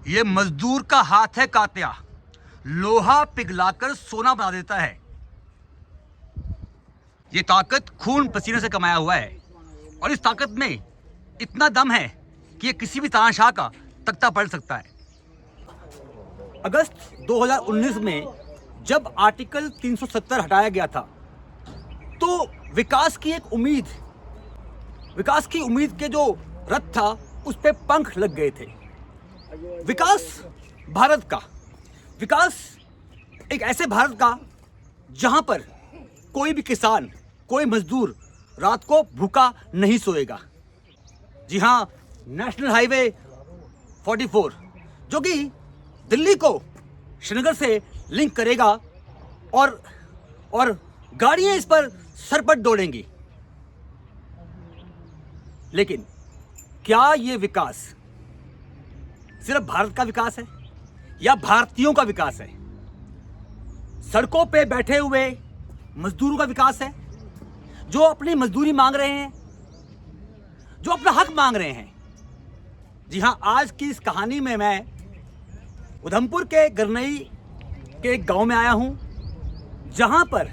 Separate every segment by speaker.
Speaker 1: ये मजदूर का हाथ है कात्या, लोहा पिघलाकर सोना बना देता है। ये ताकत खून पसीने से कमाया हुआ है और इस ताकत में इतना दम है कि ये किसी भी तानाशाह का तख्ता पलट सकता है। अगस्त 2019 में जब आर्टिकल 370 हटाया गया था तो विकास की उम्मीद के जो रथ था उस पे पंख लग गए थे। विकास भारत का, विकास एक ऐसे भारत का जहां पर कोई भी किसान, कोई मजदूर रात को भूखा नहीं सोएगा। जी हां, नेशनल हाईवे 44 जो कि दिल्ली को श्रीनगर से लिंक करेगा और गाड़ियां इस पर सरपट दौड़ेंगी। लेकिन क्या ये विकास सिर्फ भारत का विकास है या भारतीयों का विकास है? सड़कों पे बैठे हुए मजदूरों का विकास है जो अपनी मजदूरी मांग रहे हैं, जो अपना हक मांग रहे हैं। जी हां, आज की इस कहानी में मैं उधमपुर के गरनई के एक गांव में आया हूं जहां पर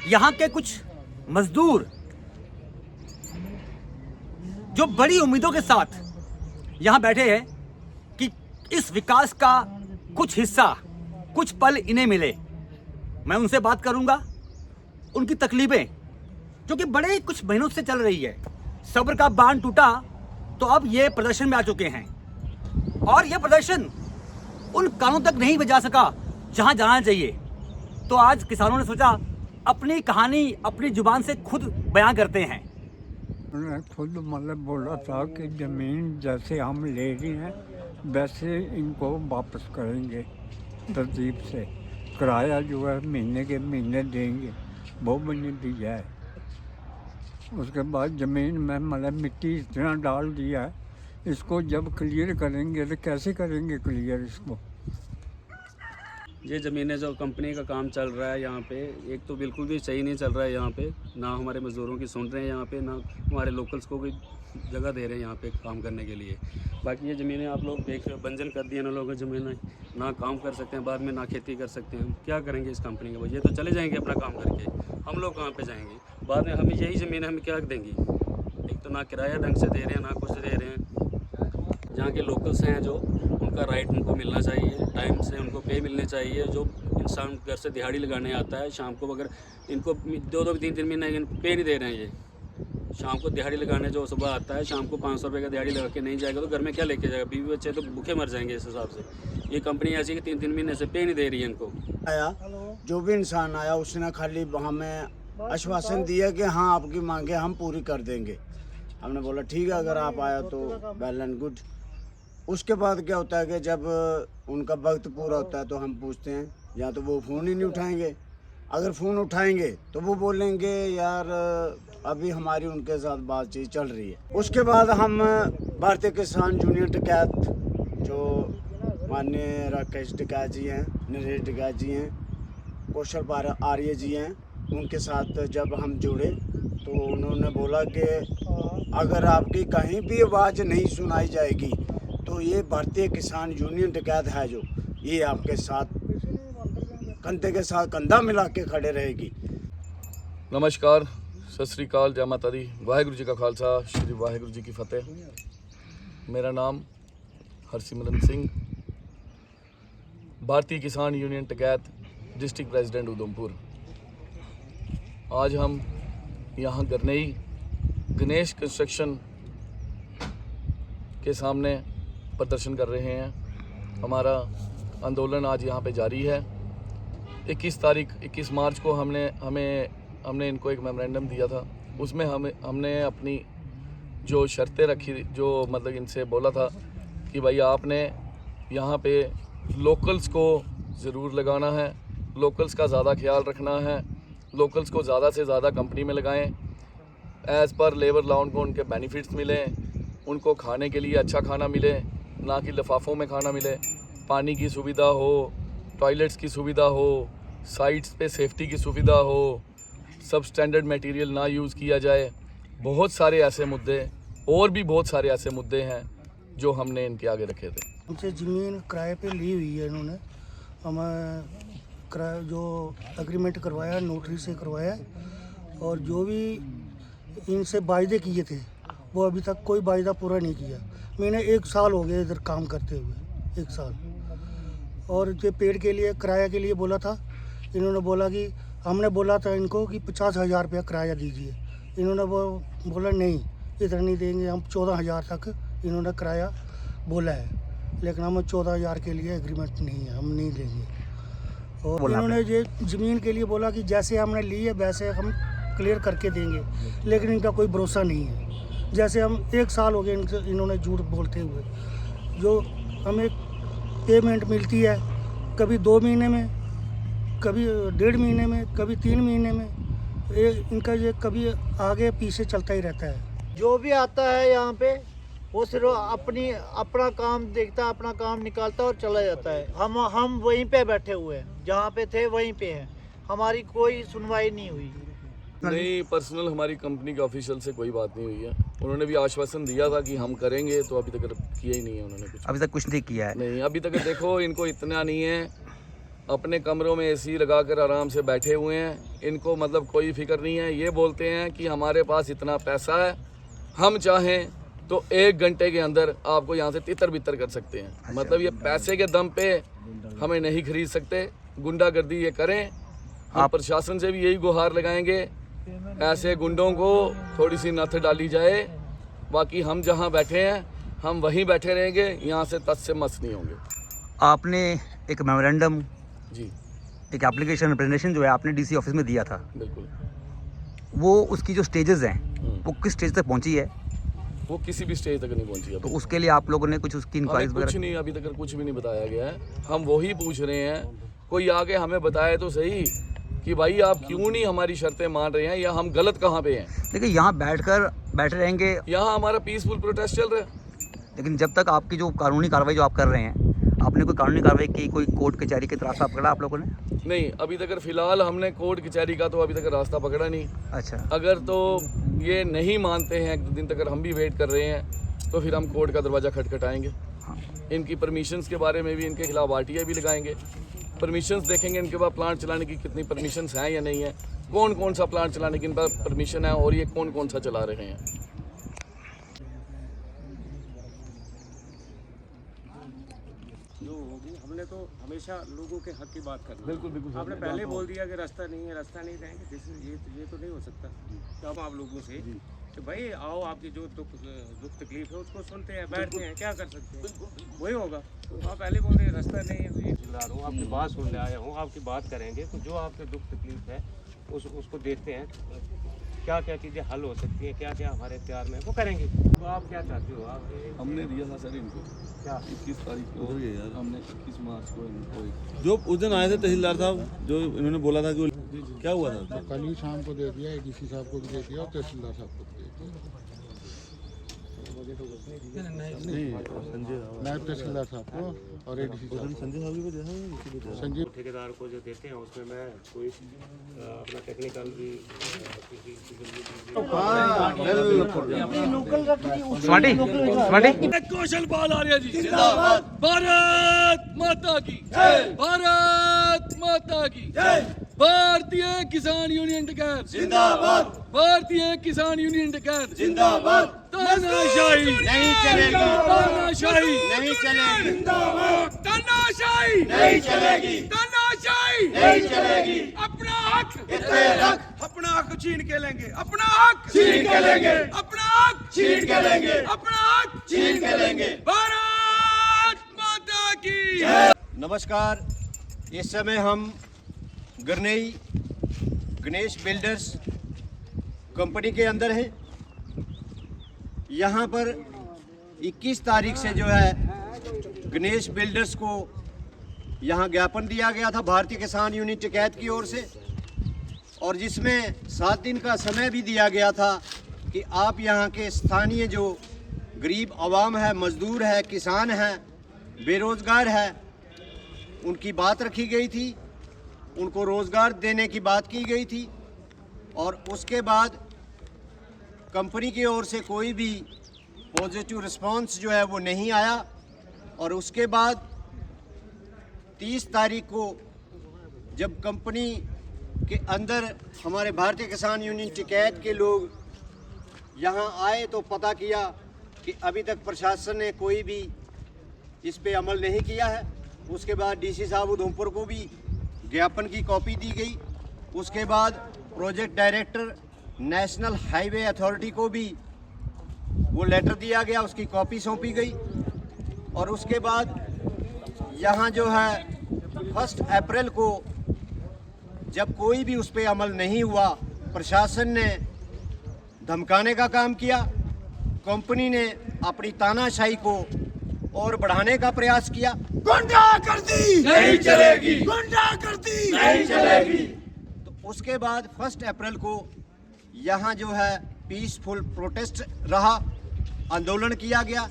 Speaker 1: यहां के कुछ मजदूर जो बड़ी उम्मीदों के साथ यहां बैठे हैं कि इस विकास का कुछ हिस्सा, कुछ पल इन्हें मिले। मैं उनसे बात करूंगा। उनकी तकलीफें जो कि बड़े कुछ महीनों से चल रही है, सब्र का बांध टूटा तो अब ये प्रदर्शन में आ चुके हैं और यह प्रदर्शन उन कानों तक नहीं बजा सका जहां जाना चाहिए। तो आज किसानों ने सोचा अपनी कहानी अपनी जुबान से खुद बयां करते हैं।
Speaker 2: उन्होंने खुद मतलब बोला था कि ज़मीन जैसे हम ले रहे हैं वैसे इनको वापस करेंगे तरतीब से। किराया जो है महीने के महीने देंगे, वो मैंने दिया है। उसके बाद ज़मीन में मतलब मिट्टी इतना डाल दिया है, इसको जब क्लियर करेंगे तो कैसे करेंगे क्लियर इसको?
Speaker 3: ये ज़मीनें जो कंपनी का काम चल रहा है यहाँ पे, एक तो बिल्कुल भी सही नहीं चल रहा है। यहाँ पे ना हमारे मज़दूरों की सुन रहे हैं, यहाँ पे ना हमारे लोकल्स को भी जगह दे रहे हैं यहाँ पे काम करने के लिए। बाकी ये ज़मीनें आप लोग देख रहे हो, बंजर कर दिए ना लोगों की ज़मीनें, ना काम कर सकते हैं, बाद में ना खेती कर सकते हैं। क्या करेंगे इस कंपनी के? ये तो चले जाएंगे अपना काम करके, हम लोग कहाँ पर जाएँगे? बाद में हमें यही ज़मीनें हमें क्या देंगी? एक तो ना किराया ढंग से दे रहे हैं, ना कुछ दे रहे हैं। जहाँ के लोकल्स हैं जो, उनका राइट उनको मिलना चाहिए, टाइम से उनको पे मिलने चाहिए। जो इंसान घर से दिहाड़ी लगाने आता है शाम को, अगर इनको 2-2 3-3 महीने पे नहीं दे रहे हैं, ये शाम को दिहाड़ी लगाने जो सुबह आता है, शाम को 500 रुपये का दिहाड़ी लगा के नहीं जाएगा तो घर में क्या लेके जाएगा? बीवी बच्चे तो भूखे मर जाएंगे इस हिसाब से। ये कंपनी ऐसी कि 3-3 महीने से पे नहीं दे रही है इनको।
Speaker 4: आया जो भी इंसान आया उसने खाली हमें आश्वासन दिया कि हाँ आपकी मांगे हम पूरी कर देंगे। हमने बोला ठीक है, अगर आप आया तो वेल एंड गुड। उसके बाद क्या होता है कि जब उनका वक्त पूरा होता है तो हम पूछते हैं, या तो वो फ़ोन ही नहीं उठाएंगे। अगर फ़ोन उठाएंगे तो वो बोलेंगे यार अभी हमारी उनके साथ बातचीत चल रही है। उसके बाद हम भारतीय किसान यूनियन टिकैत जो माननीय राकेश टिकैत जी हैं, नरेश टिकैत जी हैं, कौशल आर्य जी हैं, उनके साथ जब हम जुड़े तो उन्होंने बोला कि अगर आपकी कहीं भी आवाज़ नहीं सुनाई जाएगी तो ये भारतीय किसान यूनियन टिकैत है जो ये आपके साथ कंधे के साथ कंधा मिला के खड़े रहेगी।
Speaker 5: नमस्कार, सत श्री अकाल, जय माता दी, वाहिगुरू जी का खालसा, श्री वाहिगुरू जी की फतेह। मेरा नाम हरसिमरन सिंह, भारतीय किसान union Tikait district president Udhampur. आज हम यहाँ गरनई गणेश कंस्ट्रक्शन के सामने प्रदर्शन कर रहे हैं। हमारा आंदोलन आज यहाँ पे जारी है। 21 मार्च को हमने इनको एक मेमोरेंडम दिया था। उसमें हमने अपनी जो शर्तें रखी, जो मतलब इनसे बोला था कि भाई आपने यहाँ पे लोकल्स को ज़रूर लगाना है, लोकल्स का ज़्यादा ख्याल रखना है, लोकल्स को ज़्यादा से ज़्यादा कंपनी में लगाएं, एज़ पर लेबर लॉ उनको उनके बेनिफिट्स मिलें, उनको खाने के लिए अच्छा खाना मिले, ना कि लिफाफों में खाना मिले, पानी की सुविधा हो, टॉयलेट्स की सुविधा हो, साइट्स पे सेफ्टी की सुविधा हो, सब स्टैंडर्ड मटेरियल ना यूज़ किया जाए। बहुत सारे ऐसे मुद्दे और भी बहुत सारे ऐसे मुद्दे हैं जो हमने इनके आगे रखे थे।
Speaker 6: हमसे ज़मीन किराए पे ली हुई है इन्होंने। हमें किराया जो एग्रीमेंट करवाया नोटरी से करवाया, और जो भी इनसे वायदे किए थे वो अभी तक कोई वायदा पूरा नहीं किया। मैंने 1 साल हो गया इधर काम करते हुए, 1 साल। और जो पेड़ के लिए किराया के लिए बोला था, इन्होंने बोला कि हमने बोला था इनको कि 50,000 रुपया किराया दीजिए। इन्होंने वो बोला नहीं इधर नहीं देंगे हम, 14,000 तक इन्होंने किराया बोला है, लेकिन हम 14,000 के लिए एग्रीमेंट नहीं है, हम नहीं देंगे। और इन्होंने ये ज़मीन के लिए बोला कि जैसे हमने ली है वैसे हम क्लियर करके देंगे, लेकिन इनका कोई भरोसा नहीं है। जैसे हम 1 साल हो गए इन्होंने झूठ बोलते हुए। जो हमें पेमेंट मिलती है कभी 2 महीने में, कभी 1.5 महीने में, कभी 3 महीने में, इनका ये कभी आगे पीछे चलता ही रहता है।
Speaker 7: जो भी आता है यहाँ पे वो सिर्फ अपना काम देखता है, अपना काम निकालता है और चला जाता है। हम वहीं पे बैठे हुए हैं, जहाँ पे थे वहीं पे हैं, हमारी कोई सुनवाई नहीं हुई।
Speaker 5: नहीं, पर्सनल हमारी कंपनी के ऑफिशियल से कोई बात नहीं हुई है। उन्होंने भी आश्वासन दिया था कि हम करेंगे, तो अभी तक किया ही नहीं है उन्होंने कुछ।
Speaker 1: अभी तक कुछ नहीं किया है।
Speaker 5: नहीं, अभी तक देखो इनको इतना नहीं है, अपने कमरों में एसी लगाकर आराम से बैठे हुए हैं। इनको मतलब कोई फिक्र नहीं है। ये बोलते हैं कि हमारे पास इतना पैसा है, हम चाहें तो 1 घंटे के अंदर आपको यहाँ से तितर बितर कर सकते हैं। मतलब ये पैसे के दम पे हमें नहीं खरीद सकते। गुंडागर्दी ये करें, हम प्रशासन से भी यही गुहार लगाएंगे, ऐसे गुंडों को थोड़ी सी नथ डाली जाए। बाकी हम जहाँ बैठे हैं हम वहीं बैठे रहेंगे, यहाँ से तस से मस नहीं होंगे।
Speaker 1: आपने एक मेमोरेंडम,
Speaker 5: जी
Speaker 1: एक एप्लीकेशन रिप्रेजेंटेशन जो है आपने डीसी ऑफिस में दिया था,
Speaker 5: बिल्कुल।
Speaker 1: वो उसकी जो स्टेजेस हैं वो किस स्टेज तक पहुंची है?
Speaker 5: वो किसी भी स्टेज तक नहीं पहुंची है।
Speaker 1: तो उसके लिए आप लोगों ने कुछ उसकी इंक्वायरीज
Speaker 5: कुछ नहीं, अभी तक कुछ भी नहीं बताया गया है। हम वही पूछ रहे हैं, कोई आके हमें बताए तो सही कि भाई आप क्यों नहीं हमारी शर्तें मान रहे हैं, या हम गलत कहाँ पे हैं।
Speaker 1: देखिए यहाँ बैठे रहेंगे,
Speaker 5: यहाँ हमारा पीसफुल प्रोटेस्ट चल रहा है।
Speaker 1: लेकिन जब तक आपकी जो कानूनी कार्रवाई जो आप कर रहे हैं, आपने कोई कानूनी कार्रवाई की, कोई कोर्ट कचहरी के रास्ता पकड़ा आप लोगों ने?
Speaker 5: नहीं, अभी तक फिलहाल हमने कोर्ट कचहरी का तो अभी तक रास्ता पकड़ा नहीं।
Speaker 1: अच्छा,
Speaker 5: अगर तो ये नहीं मानते हैं, 1 दिन तक अगर हम भी वेट कर रहे हैं, तो फिर हम कोर्ट का दरवाज़ा खटखटाएंगे। इनकी परमिशंस के बारे में भी इनके खिलाफ आरटीआई भी लगाएंगे। परमिशंस देखेंगे इनके पास प्लांट चलाने की कितनी परमिशंस हैं या नहीं है, कौन कौन सा प्लांट चलाने की इनका परमिशन है और ये कौन कौन सा चला रहे हैं।
Speaker 8: जो होगी, हमने तो हमेशा लोगों के हक की बात करनी है।
Speaker 5: बिल्कुल बिल्कुल।
Speaker 8: आपने पहले बोल दिया कि रास्ता नहीं है, रास्ता नहीं देंगे, ये तो नहीं हो सकता। तो हम आप लोगों से कि भाई आओ, आपकी जो दुख तकलीफ है उसको सुनते हैं, बैठते हैं, क्या कर सकते हैं, वही होगा। आप पहले बोल रहे रास्ता नहीं है, तो ये चिल्ला रहा हूँ, आपकी बात सुनने आया हूँ, आपकी बात करेंगे। तो जो आपके दुख तकलीफ है उसको देखते हैं, क्या क्या चीज़ें हल हो सकती हैं, क्या क्या हमारे इख्तियार में, वो करेंगे। तो आप क्या चाहते हो? आप
Speaker 5: हमने दिया था सर इनको
Speaker 8: क्या
Speaker 5: 21 तारीख को, हमने 21 मार्च को इनको
Speaker 9: जो उस दिन आए थे तहसीलदार साहब, जो इन्होंने बोला था कि क्या हुआ था?
Speaker 10: कल ही शाम को दे दिया, एडीसी साहब को भी दे दिया और तहसीलदार साहब को भी दे दिया, नायब तहसीलदार साहब को और एडीसी साहब
Speaker 9: संजय साहब को देखा,
Speaker 10: संजीव
Speaker 8: ठेकेदार को जो देते हैं उसमें मैं कोई अपना टेक्निकल भी
Speaker 5: कौशल पाल आर्य जी जिंदाबाद। भारत माता की जय, भारत माता की जय। भारतीय किसान यूनियन टिकैत जिंदाबाद, भारतीय किसान यूनियन टिकैत जिंदाबाद। तानाशाही
Speaker 4: नहीं चलेगी,
Speaker 5: तानाशाही
Speaker 4: नहीं चलेगी,
Speaker 5: तानाशाही
Speaker 4: नहीं चलेगी,
Speaker 5: तानाशाही
Speaker 4: नहीं चलेगी।
Speaker 5: अपना हक
Speaker 4: इतने रख,
Speaker 5: अपना हक छीन के लेंगे, अपना हक
Speaker 4: छीन के लेंगे,
Speaker 5: अपना हक
Speaker 4: छीन के लेंगे,
Speaker 5: अपना हक
Speaker 4: छीन के लेंगे।
Speaker 5: भारत माता की।
Speaker 4: नमस्कार, इस समय हम गरनई गणेश बिल्डर्स कंपनी के अंदर हैं। यहाँ पर 21 तारीख से जो है गणेश बिल्डर्स को यहाँ ज्ञापन दिया गया था भारतीय किसान यूनियन टिकैत की ओर से, और जिसमें 7 दिन का समय भी दिया गया था कि आप यहाँ के स्थानीय जो गरीब आवाम है, मजदूर है, किसान है, बेरोज़गार है, उनकी बात रखी गई थी, उनको रोज़गार देने की बात की गई थी। और उसके बाद कंपनी की ओर से कोई भी पॉजिटिव रिस्पांस जो है वो नहीं आया। और उसके बाद 30 तारीख को जब कंपनी के अंदर हमारे भारतीय किसान यूनियन टिकैत के लोग यहाँ आए तो पता किया कि अभी तक प्रशासन ने कोई भी इस पे अमल नहीं किया है। उसके बाद डीसी साहब उधमपुर को भी ज्ञापन की कॉपी दी गई। उसके बाद project director national highway authority को भी वो लेटर दिया गया, उसकी कॉपी सौंपी गई। और उसके बाद यहाँ जो है 1 अप्रैल को जब कोई भी उस पर अमल नहीं हुआ, प्रशासन ने धमकाने का काम किया, कंपनी ने अपनी तानाशाही को और बढ़ाने का प्रयास किया। गुंडागर्दी नहीं चलेगी, गुंडागर्दी नहीं चलेगी। तो उसके बाद 1 अप्रैल को यहाँ जो है पीसफुल प्रोटेस्ट रहा, आंदोलन किया गया,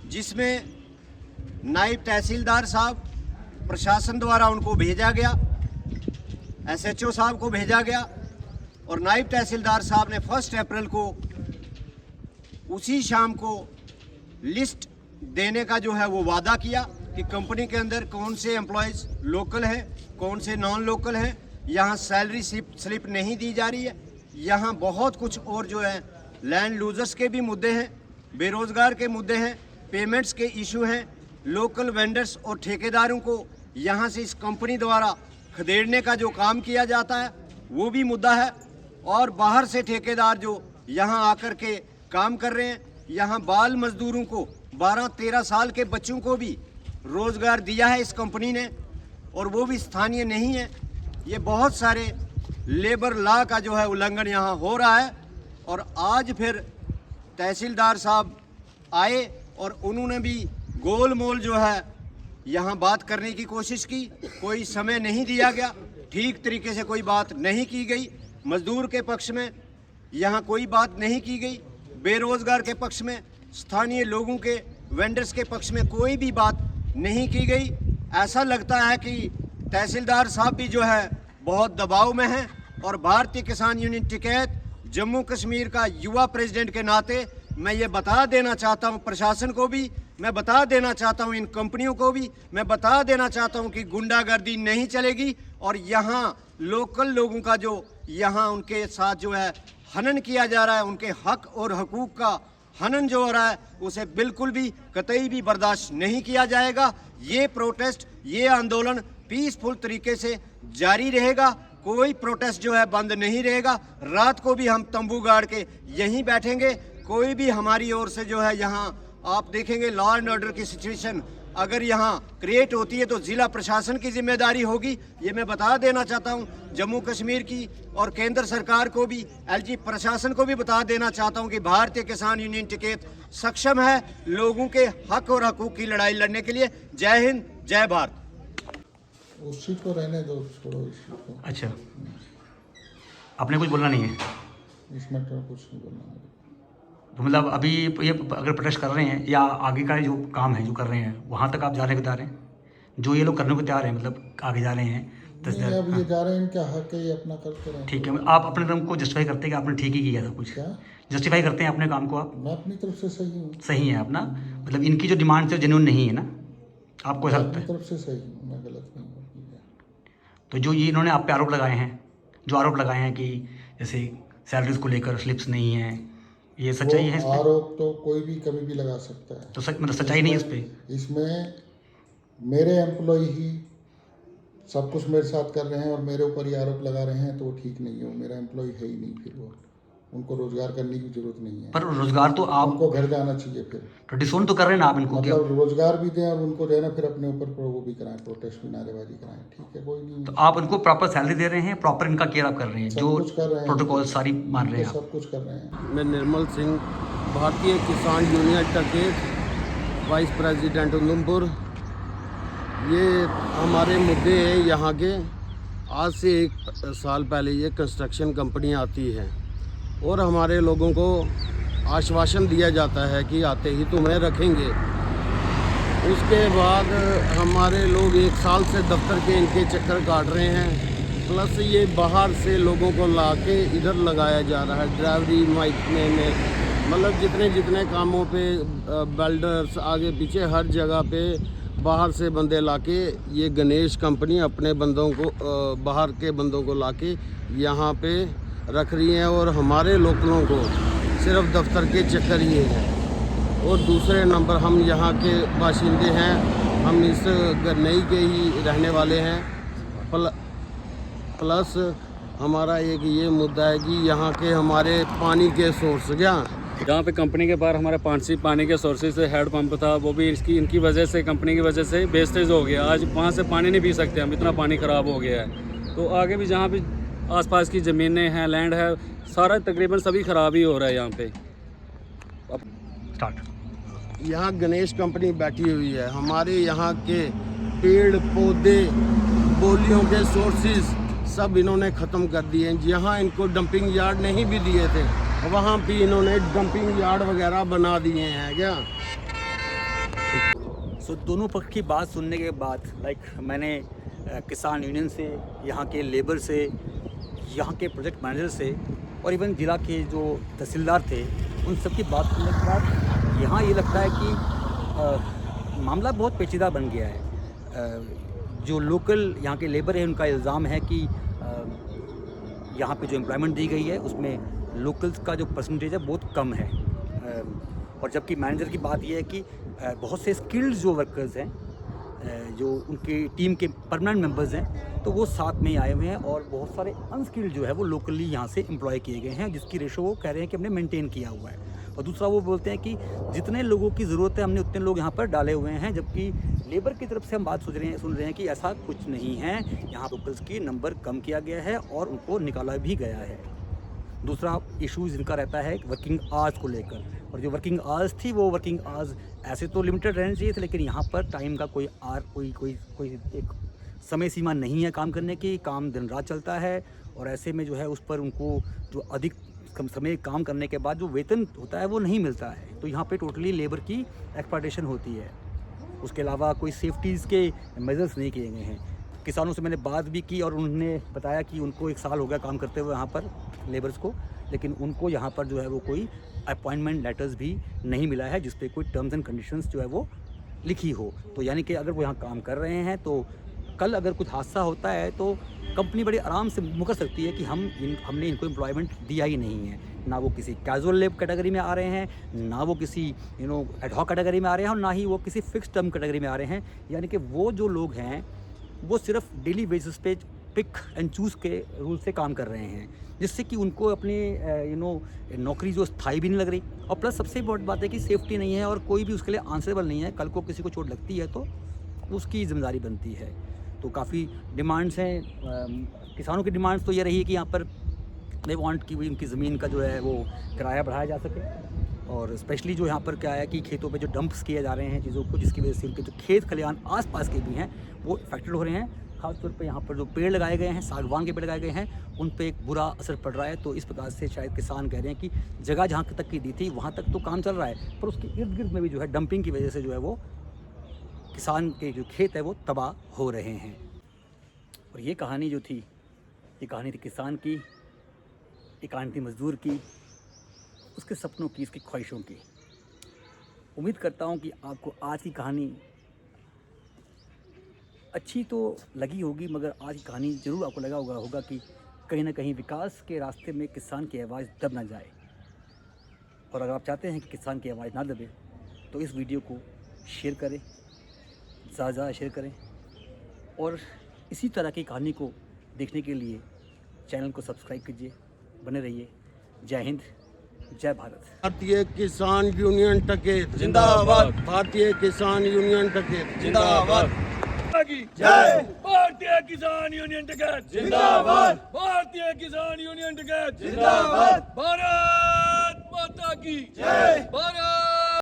Speaker 4: जिसमें नायब तहसीलदार साहब प्रशासन द्वारा उनको भेजा गया, SHO साहब को भेजा गया और नायब तहसीलदार साहब ने 1 अप्रैल को उसी शाम को लिस्ट देने का जो है वो वादा किया कि कंपनी के अंदर कौन से एम्प्लॉयज़ लोकल हैं, कौन से नॉन लोकल हैं, यहाँ सैलरी स्लिप नहीं दी जा रही है, यहाँ बहुत कुछ और जो है लैंड लूजर्स के भी मुद्दे हैं, बेरोज़गार के मुद्दे हैं, पेमेंट्स के इशू हैं, लोकल वेंडर्स और ठेकेदारों को यहाँ से इस कंपनी द्वारा खदेड़ने का जो काम किया जाता है वो भी मुद्दा है। और बाहर से ठेकेदार जो यहाँ आकर के काम कर रहे हैं, यहाँ बाल मजदूरों को 12-13 साल के बच्चों को भी रोज़गार दिया है इस कंपनी ने और वो भी स्थानीय नहीं है। ये बहुत सारे लेबर लॉ का जो है उल्लंघन यहाँ हो रहा है। और आज फिर तहसीलदार साहब आए और उन्होंने भी गोल मोल जो है यहाँ बात करने की कोशिश की, कोई समय नहीं दिया गया, ठीक तरीके से कोई बात नहीं की गई। मजदूर के पक्ष में यहाँ कोई बात नहीं की गई, बेरोज़गार के पक्ष में, स्थानीय लोगों के वेंडर्स के पक्ष में कोई भी बात नहीं की गई। ऐसा लगता है कि तहसीलदार साहब भी जो है बहुत दबाव में हैं और भारतीय किसान यूनियन टिकैत जम्मू कश्मीर का युवा प्रेसिडेंट के नाते मैं ये बता देना चाहता हूँ प्रशासन को भी, मैं बता देना चाहता हूँ इन कंपनियों को भी, मैं बता देना चाहता हूँ कि गुंडागर्दी नहीं चलेगी। और यहाँ लोकल लोगों का जो यहाँ उनके साथ जो है हनन किया जा रहा है, उनके हक और हकूक़ का हनन जो हो रहा है, उसे बिल्कुल भी कतई भी बर्दाश्त नहीं किया जाएगा। ये प्रोटेस्ट, ये आंदोलन पीसफुल तरीके से जारी रहेगा, कोई प्रोटेस्ट जो है बंद नहीं रहेगा। रात को भी हम तंबू गाड़ के यहीं बैठेंगे, कोई भी हमारी ओर से जो है यहाँ आप देखेंगे लॉ एंड ऑर्डर की सिचुएशन अगर यहाँ क्रिएट होती है तो ज़िला प्रशासन की जिम्मेदारी होगी। ये मैं बता देना चाहता हूँ जम्मू कश्मीर की और केंद्र सरकार को भी, LG प्रशासन को भी बता देना चाहता हूँ कि भारतीय किसान यूनियन टिकैत सक्षम है लोगों के हक और हकूक़ की लड़ाई लड़ने के लिए। जय हिंद, जय भारत।
Speaker 10: उस सीट को रहने दो, छोड़ो इस सीट को।
Speaker 1: अच्छा, आपने कुछ बोलना नहीं है
Speaker 10: इस मैटर में, कुछ नहीं बोलना है।
Speaker 1: तो मतलब अभी ये अगर प्रोटेस्ट कर रहे हैं या आगे का जो काम है जो कर रहे हैं वहाँ तक आप जाने को तैयार हैं? जो ये लोग करने को तैयार हैं, मतलब आगे जा रहे हैं
Speaker 10: नहीं, अब ये जा रहे हैं, इनका हक है, ये अपना करते रहे।
Speaker 1: ठीक है, आप अपने काम को जस्टिफाई करते हैं कि आपने ठीक ही किया था कुछ?
Speaker 10: क्या
Speaker 1: जस्टिफाई करते हैं अपने काम को आप?
Speaker 10: मैं अपनी तरफ से सही हूँ।
Speaker 1: सही है अपना, मतलब इनकी जो डिमांड है जेन्युइन नहीं है ना, आपको ऐसा लगता है?
Speaker 10: अपनी तरफ से सही हूँ, मैं गलत नहीं हूँ।
Speaker 1: तो जो ये इन्होंने आप पे आरोप लगाए हैं, जो आरोप लगाए हैं कि जैसे सैलरीज को लेकर स्लिप्स नहीं है, ये सच्चाई है?
Speaker 10: आरोप तो कोई भी कभी भी लगा सकता है,
Speaker 1: तो सच मतलब सच्चाई नहीं है इस पे?
Speaker 10: इसमें मेरे एम्प्लॉय ही सब कुछ मेरे साथ कर रहे हैं और मेरे ऊपर ही आरोप लगा रहे हैं, तो वो ठीक नहीं है। वो मेरा एम्प्लॉय है ही नहीं, फिर वो उनको रोजगार करने की जरूरत नहीं है।
Speaker 1: पर रोजगार तो आप
Speaker 10: उनको घर जाना चाहिए फिर।
Speaker 1: तो डिसोन तो कर रहे हैं ना आप इनको?
Speaker 10: मतलब रोजगार भी दें और उनको जो है ना फिर अपने ऊपर वो भी कराएं, प्रोटेस्ट भी, नारेबाजी कराएं, ठीक है, कोई नहीं।
Speaker 1: तो आप उनको प्रॉपर सैलरी दे रहे हैं, प्रॉपर इनका केयर आप कर रहे हैं, जो प्रोटोकॉल सारी मान रहे हैं?
Speaker 10: सब कुछ कर रहे हैं।
Speaker 11: मैं निर्मल सिंह, भारतीय किसान union Tikait vice president Udhampur. ये हमारे मुद्दे हैं यहाँ के। आज से 1 साल पहले ये कंस्ट्रक्शन कंपनी आती है और हमारे लोगों को आश्वासन दिया जाता है कि आते ही तुम्हें रखेंगे। उसके बाद हमारे लोग 1 साल से दफ्तर के इनके चक्कर काट रहे हैं, प्लस ये बाहर से लोगों को ला के इधर लगाया जा रहा है ड्राइवरी महकमे में मतलब जितने जितने कामों पे वेल्डर्स आगे पीछे हर जगह पे बाहर से बंदे लाके ये गणेश कंपनी अपने बंदों को बाहर के बंदों को लाके यहाँ पे रख रही है और हमारे लोकलों को सिर्फ दफ्तर के चक्कर ही है। और दूसरे नंबर हम यहाँ के बाशिंदे हैं, हम इस गन्नई के ही रहने वाले हैं। प्लस हमारा एक ये मुद्दा है कि यहाँ के हमारे पानी के सोर्स
Speaker 3: जहाँ पे कंपनी के बाहर हमारा पानी के सोर्सेज से हेड पंप था, वो भी इनकी वजह से, कंपनी की वजह से वेस्टेज हो गया। आज वहाँ से पानी नहीं पी सकते हम, इतना पानी ख़राब हो गया है। तो आगे भी जहाँ भी आसपास की ज़मीनें हैं, लैंड है, सारा तकरीबन सभी ख़राब ही हो रहा है यहाँ पे।
Speaker 11: यहाँ गणेश कंपनी बैठी हुई है, हमारे यहाँ के पेड़ पौधे बोलियों के सोर्सेज सब इन्होंने ख़त्म कर दिए हैं। जहाँ इनको डंपिंग यार्ड नहीं भी दिए थे, वहाँ भी इन्होंने डंपिंग यार्ड वगैरह बना दिए हैं क्या।
Speaker 1: सो दोनों पक्ष की बात सुनने के बाद मैंने किसान यूनियन से, यहाँ के लेबर से, यहाँ के प्रोजेक्ट मैनेजर से और इवन ज़िला के जो तहसीलदार थे, उन सब की बात सुनने के बाद यहाँ ये लगता है कि मामला बहुत पेचीदा बन गया है। जो लोकल यहाँ के लेबर है, उनका इल्ज़ाम है कि यहाँ पे जो एम्प्लॉयमेंट दी गई है उसमें लोकल्स का जो परसेंटेज है बहुत कम है। और जबकि मैनेजर की बात यह है कि बहुत से स्किल्ड जो वर्कर्स हैं, जो उनकी टीम के परमानेंट मेंबर्स हैं, तो वो साथ में आए हुए हैं और बहुत सारे अनस्किल्ड जो है वो लोकली यहाँ से एम्प्लॉय किए गए हैं, जिसकी रेशो वो कह रहे हैं कि हमने मेंटेन किया हुआ है। और दूसरा वो बोलते हैं कि जितने लोगों की ज़रूरत है हमने उतने लोग यहाँ पर डाले हुए हैं, जबकि लेबर की तरफ से हम बात सुन रहे हैं कि ऐसा कुछ नहीं है, यहाँ लोकल्स की नंबर कम किया गया है और उनको निकाला भी गया है। दूसरा इशूज़ इनका रहता है वर्किंग आवर्स को लेकर, और जो वर्किंग आवर्स थी वो वर्किंग आवर्स ऐसे तो लिमिटेड रहने चाहिए थे, लेकिन यहाँ पर टाइम का कोई एक समय सीमा नहीं है काम करने की। काम दिन रात चलता है और ऐसे में जो है उस पर उनको जो अधिक कम समय काम करने के बाद जो वेतन होता है वो नहीं मिलता है। तो यहाँ पे टोटली लेबर की एक्सप्लॉयटेशन होती है। उसके अलावा कोई सेफ्टीज़ के मेजर्स नहीं किए गए हैं। किसानों से मैंने बात भी की और उन्होंने बताया कि उनको 1 साल हो गया काम करते हुए यहाँ पर लेबर्स को, लेकिन उनको यहाँ पर जो है वो कोई अपॉइंटमेंट लेटर्स भी नहीं मिला है जिस पे कोई टर्म्स एंड कंडीशंस जो है वो लिखी हो। तो यानी कि अगर वो यहाँ काम कर रहे हैं तो कल अगर कुछ हादसा होता है तो कंपनी बड़ी आराम से मुकर सकती है कि हमने इनको एम्प्लॉयमेंट दिया ही नहीं है। ना वो किसी कैजुअल लेब कैटेगरी में आ रहे हैं, ना वो किसी एडहॉक कैटेगरी में आ रहे हैं, और ना ही वो किसी फिक्स टर्म कैटेगरी में आ रहे हैं। यानी कि वो जो लोग हैं वो सिर्फ डेली बेसिस पे पिक एंड चूज़ के रूल से काम कर रहे हैं, जिससे कि उनको अपनी नौकरी जो स्थायी भी नहीं लग रही। और प्लस सबसे इम्पोर्टेंट बात है कि सेफ्टी नहीं है और कोई भी उसके लिए आंसरेबल नहीं है। कल को किसी को चोट लगती है तो उसकी जिम्मेदारी बनती है। तो काफ़ी डिमांड्स हैं। किसानों की डिमांड्स तो ये रही है कि यहाँ पर दे वांट कि उनकी ज़मीन का जो है वो किराया बढ़ाया जा सके, और स्पेशली जो यहाँ पर क्या है कि खेतों पे जो डंप्स किए जा रहे हैं चीज़ों को, जिसकी वजह से उनके जो खेत खलिहान आसपास के भी हैं वो इफेक्टेड हो रहे हैं। खासतौर पे यहाँ पर जो पेड़ लगाए गए हैं, सागवान के पेड़ लगाए गए हैं, उन पे एक बुरा असर पड़ रहा है। तो इस प्रकार से शायद किसान कह रहे हैं कि जगह जहाँ तक की दी थी वहाँ तक तो काम चल रहा है, पर उसके इर्द गिर्द में भी जो है डंपिंग की वजह से जो है वो किसान के जो खेत है वो तबाह हो रहे हैं। और ये कहानी जो थी, ये कहानी थी किसान की, ये कहानी थी मज़दूर की, उसके सपनों की, उसकी ख्वाहिशों की। उम्मीद करता हूँ कि आपको आज की कहानी अच्छी तो लगी होगी, मगर आज की कहानी ज़रूर आपको लगा होगा कि कहीं ना कहीं विकास के रास्ते में किसान की आवाज़ दब ना जाए। और अगर आप चाहते हैं कि किसान की आवाज़ ना दबे तो इस वीडियो को शेयर करें, ज़्यादा शेयर करें, और इसी तरह की कहानी को देखने के लिए चैनल को सब्सक्राइब कीजिए। बने रहिए। जय हिंद, जय भारत।
Speaker 11: भारतीय किसान यूनियन टकेत जिंदाबाद। भारतीय किसान यूनियन टकेत जिंदाबाद।
Speaker 5: जय भारतीय किसान यूनियन टकेत जिंदाबाद। भारतीय किसान यूनियन टकेत जिंदाबाद। भारत माता की जय। भारत